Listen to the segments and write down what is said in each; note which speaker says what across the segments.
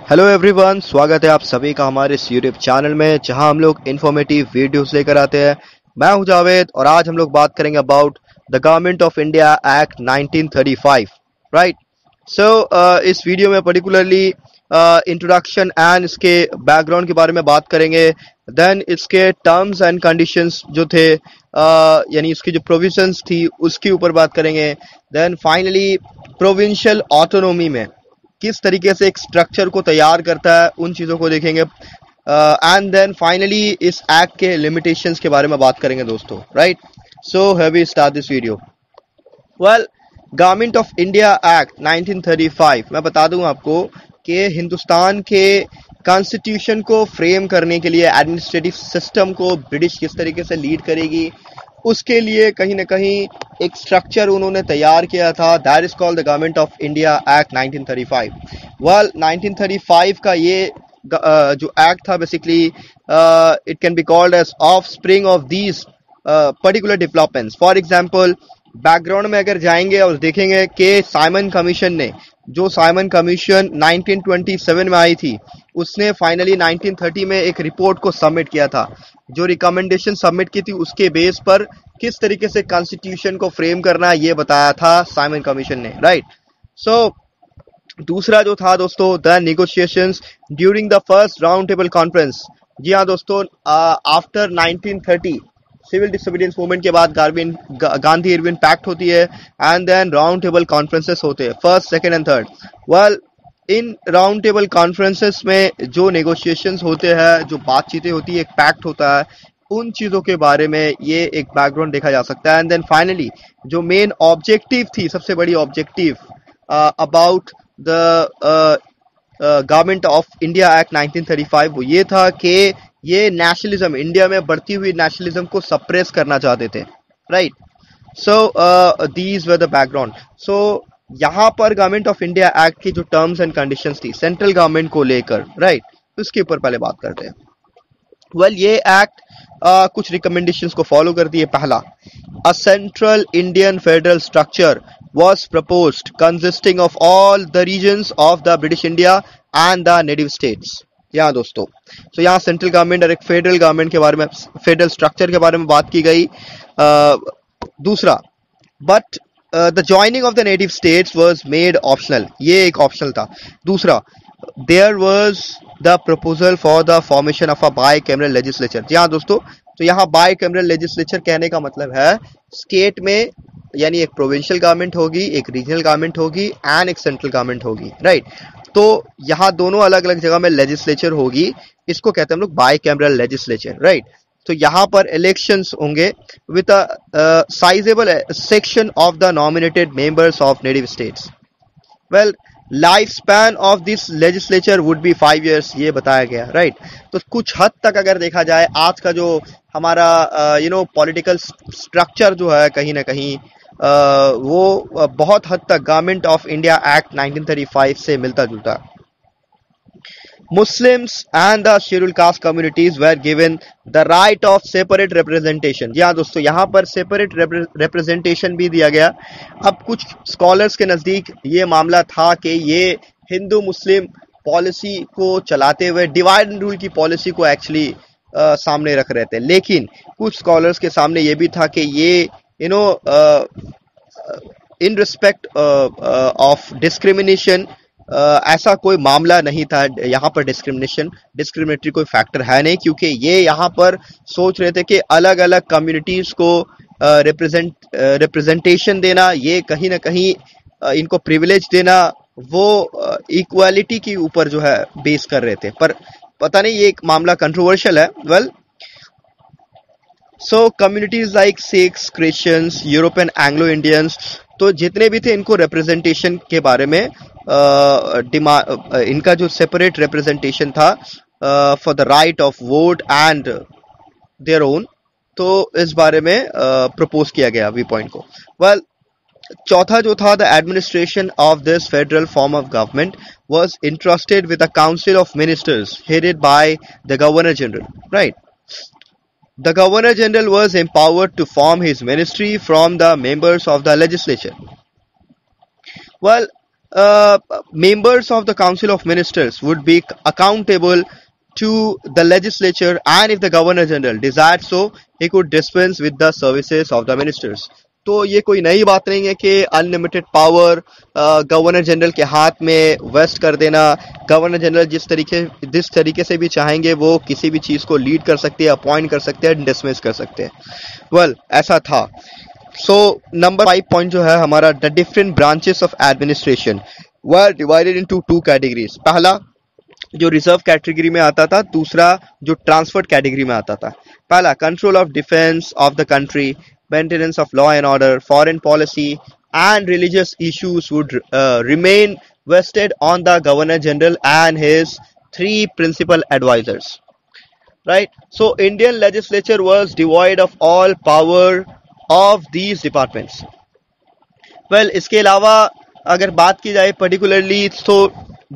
Speaker 1: Hello everyone, स्वागत है आप सभी का हमारे इस यूट्यूब चैनल में जहां हम लोग इन्फॉर्मेटिव वीडियोस लेकर आते हैं। मैं हूं जावेद और आज हम लोग बात करेंगे about the government of India act 1935, right. So इस वीडियो में पर्टिकुलरली इंट्रोडक्शन एंड इसके बैकग्राउंड के बारे में बात करेंगे। देन इसके टर्म्स एंड कंडीशंस जो थे, यानी इसकी जो प्रोविजंस थी उसके ऊपर बात करेंगे। देन फाइनली प्रोविंशियल ऑटोनोमी में किस तरीके से एक स्ट्रक्चर को तैयार करता है उन चीज़ों को देखेंगे। एंड देन फाइनली इस एक्ट के लिमिटेशंस के बारे में बात करेंगे दोस्तों, right. So have we start this video. Well, government of India act 1935, मैं बता दूं आपको कि हिंदुस्तान के कॉन्स्टिट्यूशन को फ्रेम करने के लिए एडमिनिस्ट्रेटिव सिस्टम को ब्रिटिश किस तरीके से लीड करेगी उसके लिए कहीं ना कहीं एक स्ट्रक्चर उन्होंने तैयार किया था। That is called the government of India act 1935। Well, 1935 का ये जो एक्ट था basically it can be called as of spring of these particular developments. For example, background में अगर जाएंगे और देखेंगे कि साइमन कमीशन ने, जो साइमन कमीशन 1927 में आई थी, उसने फाइनली 1930 में एक रिपोर्ट को सबमिट किया था। जो रिकमेंडेशन सबमिट की थी उसके बेस पर किस तरीके से कॉन्स्टिट्यूशन को फ्रेम करना है ये बताया था साइमन कमीशन ने, राइट। सो दूसरा जो था दोस्तों, the negotiations during the first round table conference. जी हाँ दोस्तों, आफ्टर 1930 सिविल डिसोबीडियंस मूवमेंट के बाद गांधी इरविन पैक्ट होती है and then round table conferences होते हैं, first, second and third. Well, इन राउंड टेबल कॉन्फ्रेंसेस में जो नेगोशिएशंस होते हैं, जो बातचीतें होती है, एक पैक्ट होता है, उन चीज़ों के बारे में ये एक बैकग्राउंड देखा जा सकता है। एंड देन फाइनली जो मेन ऑब्जेक्टिव थी, सबसे बड़ी objective about the government of India act 1935, वो ये था कि ये नेशनलिज्म, इंडिया में बढ़ती हुई नेशनलिज्म को सप्रेस करना चाहते थे, right. So these were the background. So यहाँ पर गवर्नमेंट ऑफ इंडिया एक्ट की जो टर्म्स एंड कंडीशंस थी सेंट्रल गवर्नमेंट को लेकर, राइट, उसके ऊपर पहले बात करते हैं। वेल, ये एक्ट कुछ रिकमेंडेशंस को फॉलो करती है। पहला, a central Indian federal structure was proposed consisting of all the regions of the British India and the native states। यहाँ दोस्तों, तो यहाँ सेंट्रल गवर्नमेंट और एक फेडरल गवर्नमेंट के बारे में, फेडरल स्ट्रक्चर के बारे में बात की गई। दूसरा, but the joining of the native states was made optional, ये एक ऑप्शनल था। दूसरा, there was the proposal for the formation of a bicameral legislature. जी हाँ दोस्तों, तो यहाँ बाई कैमरल लेजिस्लेचर कहने का मतलब है स्टेट में, यानी एक प्रोविंशियल गवर्नमेंट होगी, एक रीजनल गवर्नमेंट होगी एंड एक सेंट्रल गवर्नमेंट होगी, राइट। तो यहाँ दोनों अलग अलग जगह में लेजिस्लेचर होगी, इसको कहते हैं हम लोग बाई कैमरल लेजिस्लेचर, राइट। तो यहाँ पर इलेक्शंस होंगे with a sizeable section of the nominated members of native states. Well, life span of this legislature would be 5 years, ये बताया गया, राइट। तो कुछ हद तक अगर देखा जाए, आज का जो हमारा पॉलिटिकल स्ट्रक्चर जो है, कहीं ना कहीं वो बहुत हद तक गवर्नमेंट ऑफ इंडिया एक्ट 1935 से मिलता जुलता है। Muslims and the scheduled caste communities were given the right of separate representation। जी हाँ दोस्तों, यहाँ पर सेपरेट representation भी दिया गया। अब कुछ स्कॉलर्स के नज़दीक ये मामला था कि ये हिंदू मुस्लिम पॉलिसी को चलाते हुए डिवाइड एंड रूल की पॉलिसी को एक्चुअली सामने रख रहे थे, लेकिन कुछ स्कॉलर्स के सामने ये भी था कि ये इन रिस्पेक्ट ऑफ डिस्क्रिमिनेशन ऐसा कोई मामला नहीं था। यहाँ पर डिस्क्रिमिनेटरी कोई फैक्टर है नहीं, क्योंकि ये यहाँ पर सोच रहे थे कि अलग अलग कम्युनिटीज को रिप्रेजेंटेशन देना, ये कहीं ना कहीं इनको प्रिविलेज देना, वो इक्वालिटी के ऊपर जो है बेस कर रहे थे। पर पता नहीं, ये एक मामला कंट्रोवर्शियल है। Well, so communities like Sikhs, Christians, European, Anglo Indians, तो जितने भी थे, इनको रिप्रेजेंटेशन के बारे में इनका जो सेपरेट रिप्रेजेंटेशन था for the right of vote and their own, तो इस बारे में प्रपोज किया गया वी पॉइंट को। वेल, चौथा जो था, the administration of this federal form of government was interested with a council of ministers headed by the governor general, right. The Governor General was empowered to form his ministry from the members of the legislature. Well, members of the Council of Ministers would be accountable to the legislature, and if the Governor General desired so, he could dispense with the services of the ministers. तो ये कोई नई बात नहीं है कि unlimited power governor general के हाथ में वेस्ट कर देना. गवर्नर जनरल जिस तरीके से भी चाहेंगे वो किसी भी चीज को लीड कर सकते हैं, अपॉइंट कर सकते हैं, डिसमिस कर सकते हैं. वेल ऐसा था. सो नंबर 5 पॉइंट जो है हमारा, the different branches of administration were divided into 2 categories. पहला जो रिजर्व कैटेगरी में आता था, दूसरा जो ट्रांसफर्ड कैटेगरी में आता था. पहला control of defence of the country, maintenance of law and order, foreign policy and religious issues would remain vested on the Governor General and his 3 principal advisors. Right? So Indian legislature was devoid of all power of these departments. Well, इसके अलावा अगर बात की जाए particularly तो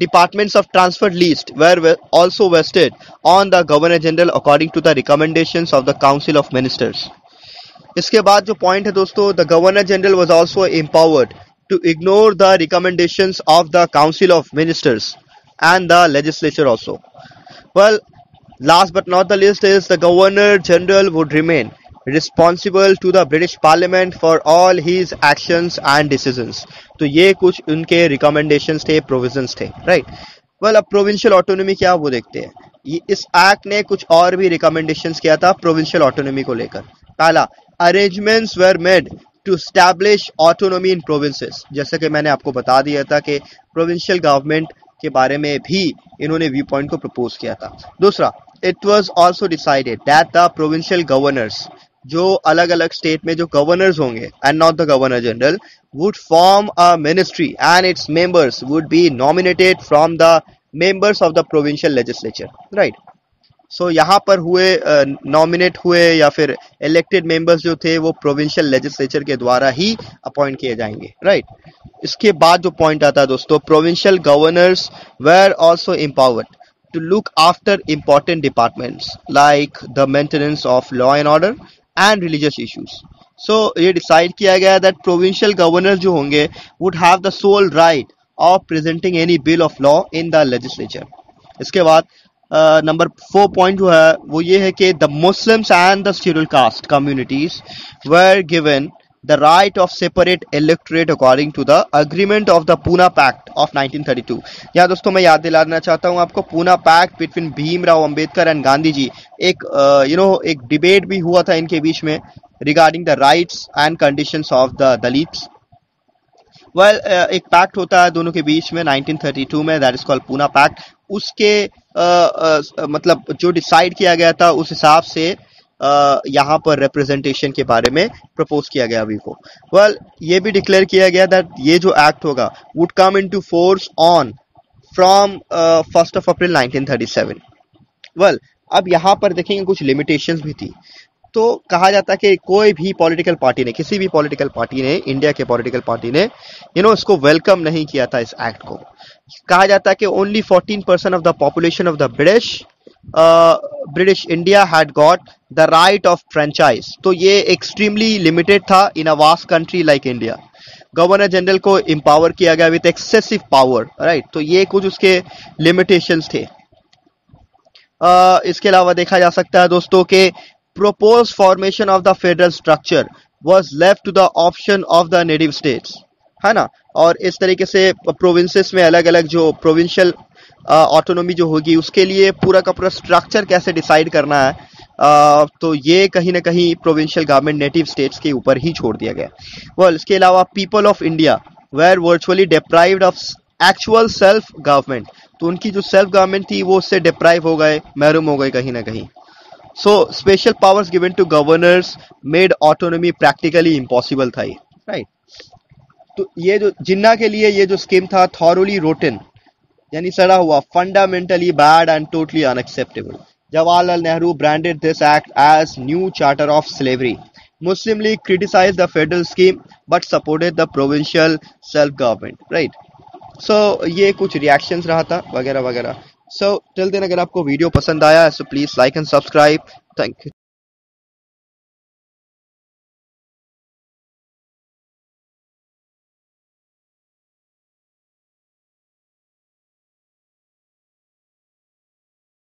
Speaker 1: departments of transferred list were also vested on the Governor General according to the recommendations of the Council of Ministers. इसके बाद जो पॉइंट है दोस्तों, the governor general was also empowered to ignore the recommendations of the council of ministers and the legislature also. Well last but not the least is the governor general would remain responsible to the British parliament for all his actions and decisions. तो ये कुछ उनके recommendations थे, provisions थे. Right. Well अब provincial autonomy क्या वो देखते हैं. इस एक्ट ने कुछ और भी रिकमेंडेशंस किया था प्रोविंशियल ऑटोनॉमी को लेकर. पहला, arrangements were made to establish autonomy in provinces. जैसे कि मैंने आपको बता दिया था कि provincial government के बारे में भी इन्होंने व्यू पॉइंट को प्रपोज किया था. दूसरा, it was also decided that the provincial governors, जो अलग अलग स्टेट में जो गवर्नर्स होंगे and not the governor general, would form a ministry and its members would be nominated from the members of the provincial legislature. Right. सो यहाँ पर हुए nominate हुए या फिर इलेक्टेड मेंबर्स जो थे वो प्रोविंशियल लेजिस्लेचर के द्वारा ही अपॉइंट किए जाएंगे. राइट. इसके बाद जो पॉइंट आता है दोस्तों, provincial governors were also empowered to look after important departments like the maintenance of law and order and religious issues. So ये डिसाइड किया गया दैट प्रोविंशियल गवर्नर जो होंगे would have the sole right of presenting any bill of law in the legislature. इसके बाद number 4 point जो है वो ये है कि the Muslims and the schedule caste communities were given the right of separate electorate according to the agreement of the Poona pact of 1932. यहाँ दोस्तों मैं याद दिलाना चाहता हूँ आपको, Poona pact between Bhimrao Ambedkar and Gandhi ji, एक एक डिबेट भी हुआ था इनके बीच में regarding the rights and conditions of the Dalits. Well एक पैक्ट होता है दोनों के बीच में 1932 में, that is called Poona pact. उसके मतलब जो डिसाइड किया गया था उस हिसाब से यहाँ पर रिप्रेजेंटेशन के बारे में प्रपोज किया गया अभी को. वेल ये भी डिक्लेयर किया गया दैट ये जो एक्ट होगा would come into force on from 1 April 1937. Well अब यहाँ पर देखेंगे कुछ लिमिटेशंस भी थी. तो कहा जाता है कि कोई भी पॉलिटिकल पार्टी ने, किसी भी पॉलिटिकल पार्टी ने, इंडिया के पॉलिटिकल पार्टी ने इसको वेलकम नहीं किया था इस एक्ट को. कहा जाता है कि only 14% of the population of the British India had got the right of franchise. तो ये एक्सट्रीमली लिमिटेड था in a vast country like India. Governor general को एम्पावर किया गया विद एक्सेसिव पावर. राइट. तो ये कुछ उसके लिमिटेशंस थे. इसके अलावा देखा जा सकता है दोस्तों के proposed formation of the federal structure was left to the option of the native states, है ना. और इस तरीके से प्रोविंसेस में अलग अलग जो प्रोविंशियल ऑटोनॉमी जो होगी उसके लिए पूरा का पूरा स्ट्रक्चर कैसे डिसाइड करना है, तो ये कहीं ना कहीं प्रोविंशियल गवर्नमेंट नेटिव स्टेट्स के ऊपर ही छोड़ दिया गया. वेल इसके अलावा people of India were virtually deprived of actual self government. तो उनकी जो सेल्फ गवर्नमेंट थी वो उससे डिप्राइव हो गए, महरूम हो गए कहीं ना कहीं. So special powers given to governors made autonomy practically impossible था ये. Right. तो ये जो जिन्ना के लिए ये जो स्कीम था thoroughly rotten, यानी सड़ा हुआ, fundamentally bad and totally unacceptable. Jawaharlal Nehru branded this act as new charter of slavery. Muslim League criticized the federal scheme but supported the provincial self government. Right. So ये कुछ reactions रहा था वगैरह वगैरह. So till then अगर आपको video पसंद आया है so please like and subscribe. Thank you.